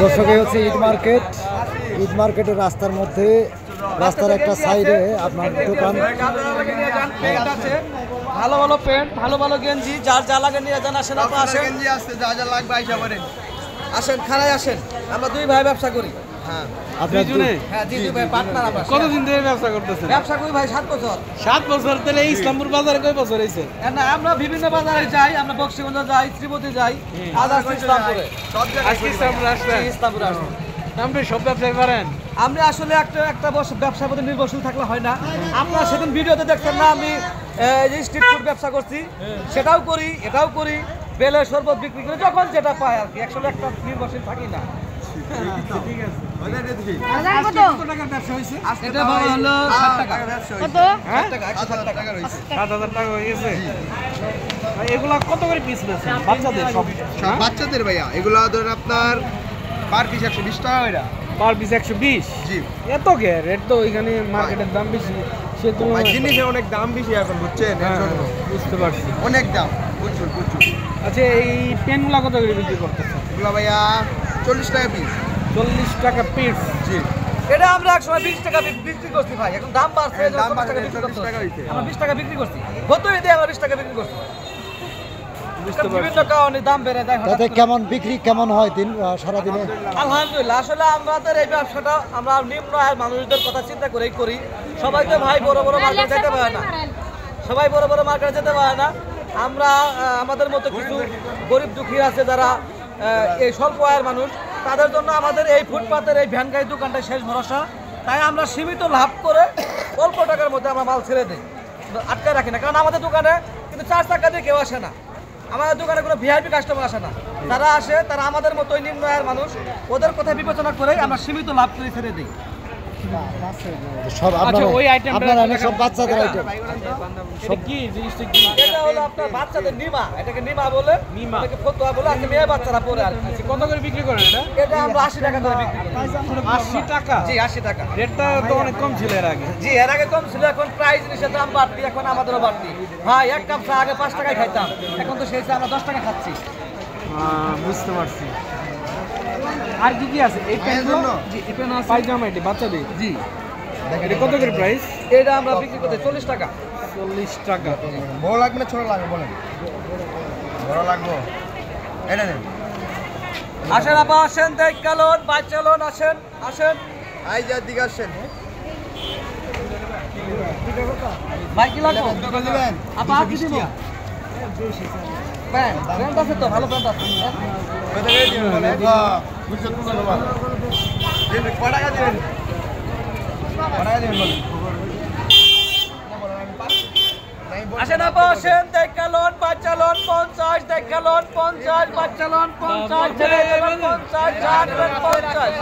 দর্শক হচ্ছে ঈদ মার্কেটের রাস্তার মধ্যে রাস্তার একটা সাইডে আপনার দোকান। ভালো ভালো প্যান্ট, ভালো ভালো গেঞ্জি, যার যা লাগে নিয়ে যান। আসেন আপা, আসেন, গেঞ্জি আছে, যা যা লাগবে আইসা করেন। আসেন, খানায় আসেন। আমরা দুই ভাই ব্যবসা করি। হ্যাঁ, আপনার হ্যাঁ, জি, দুই ভাই পার্টনার। আমরা কতদিন ধরে ব্যবসা করতেছেন? ব্যবসা করি ভাই 7 বছর। 7 বছর। তাহলে এই ইসলামপুর বাজারে কয় বছর হয়েছে? না, আমরা বিভিন্ন বাজারে যাই, আমরা বক্সিগঞ্জ যাই, ত্রিপতি যাই, আদার্স ইসলামপুরে। আজকে ইসলামপুর আসলেন? ইসলামপুরে আসেন। আপনি সব ব্যবসায় পারেন? আমরা আসলে একটা ব্যবসার প্রতি নির্ভরশীল থাকলে হয় না। আপনারা সেদিন ভিডিওতে দেখছেন না, আমি যে স্ট্রিট ফুড ব্যবসা করছি, সেটাও করি, এটাও করি। বেলের শরবত বিক্রি করি, যখন যেটা পাই আর কি। আসলে একটা নির্ভরশীল থাকি না। ঠিক আছে। কত টাকার ব্যবসা হয়েছে? এটা হলো 60 টাকা। কত 60 টাকা, 160 টাকা। 7,000 টাকা হয়ে গেছে। ভাই, এগুলা কত করে পিস বেচেন? বাচ্চাদের সব? সব বাচ্চাদের ভাইয়া। এগুলো ধরেন আপনার পার পিস 120 টাকা করে। Per piece 120? জি। এত কে রেট? তো এখানে মার্কেটের দাম বেশি, সে তো ভাই, জিনিসের অনেক দাম বেশি এখন, বুঝছেন? এর জন্য বুঝতে পারছি। অনেক দাম, প্রচুর প্রচুর। আচ্ছা, এই পেনগুলা কত করে বিক্রি করতেছেন? এগুলো ভাইয়া 40 টাকা পিস। 40 টাকা পিস? জি। এটা আমরা একসময় 20 টাকা বিক্রি করছি ভাই, এখন দাম বাড়ছে, দাম 40 টাকা বাড়ছে, বিক্রি 40 করতে টাকা হইছে। আমরা 20 টাকা বিক্রি করছি। গত ঈদে আমরা 20 টাকা বিক্রি করছি। বুঝতে পারছি। বিভিন্ন কারণে দাম বেড়ে যায়। তাতে কেমন বিক্রি কেমন হয় সারাদিনে? আলহামদুলিল্লাহ, আসলে আমাদের এই ব্যবসাটা আমরা নিম্ন আয়ের মানুষদের কথা চিন্তা করেই করি। সবাই তো ভাই বড় বড় মার্কেটে যেতে পারে না, সবাই বড় বড় মার্কেটে যেতে পারে না। আমরা আমাদের মতো কিছু গরিব দুঃখী আছে যারা এই স্বল্প আয়ের মানুষ, তাদের জন্য আমাদের এই ফুটপাতের এই ভ্যান গাড়ি দোকানটা শেষ ভরসা। তাই আমরা সীমিত লাভ করে অল্প টাকার মধ্যে আমরা মাল ছেড়ে দিই, আটকায় রাখি না। কারণ আমাদের দোকানে কিন্তু 4 টাকা দিয়ে কেউ আসে না, আমাদের দোকানে কোনো ভিআইপি কাস্টমার আসে না। যারা আসে তারা আমাদের মতোই নিম্ন আয়ের মানুষ, ওদের কথা বিবেচনা করে আমরা সীমিত লাভ করে ছেড়ে দিই। সব আচ্ছা, ওই আইটেমটা আপনারা সব বাচ্চাদের আইটেম। এটা কি জিনিসটা কি? এটা হলো আপনার বাচ্চাদের নিমা, এটাকে নিমা বলে, নিমা। এটাকে ফতুয়া বলে, আজকে মেয়ে বাচ্চারা পরে আর কি। আচ্ছা, কত করে বিক্রি করেন এটা? এটা আমরা 80 টাকা করে বিক্রি করি। 80 টাকা? জি, 80 টাকা। রেটটা তো অনেক কম ছিল এর আগে। জি, এর আগে কম ছিল, এখন প্রায় জিনিসের দাম বাড়তি, এখন আমাদেরও বাড়তি। ভাই, এক কাপ চা আগে 5 টাকায় খাইতাম, এখন তো সেই চা আমরা 10 টাকা খাচ্ছি। বুঝতে পারছি। আর কি কি আছে? এই প্যান্টগুলো? জি, এই পেন আছে। পায়জামা, এটি বাচ্চাদের? জি, এটা কত করে প্রাইস? এটা আমরা বিক্রি করতে 40 টাকা। 40 টাকা। বড় লাগবে না ছোট লাগবে বলেন? বড় লাগবে, এটা নেন। আসেন আপা, আসেন, দেখ গেলন, বাচ্চালন, আসেন, আসেন। আই যা দিকে আসেন। ভাই, কি লাগবে? কত নেবেন? আপা, কি দিব? প্যান্ট আছে তো, ভালো প্যান্ট আছে। কত করে দিবেন বলেন? বুঝছো তো বাবা। দিন কত টাকা দিবেন? কত টাকা দিবেন বলেন? আসেন আপা, আসেন, দেখ গেলন, বাচ্চালন, 50, দেখ গেলন, 50, বাচ্চালন, 50, 50, 50, 50।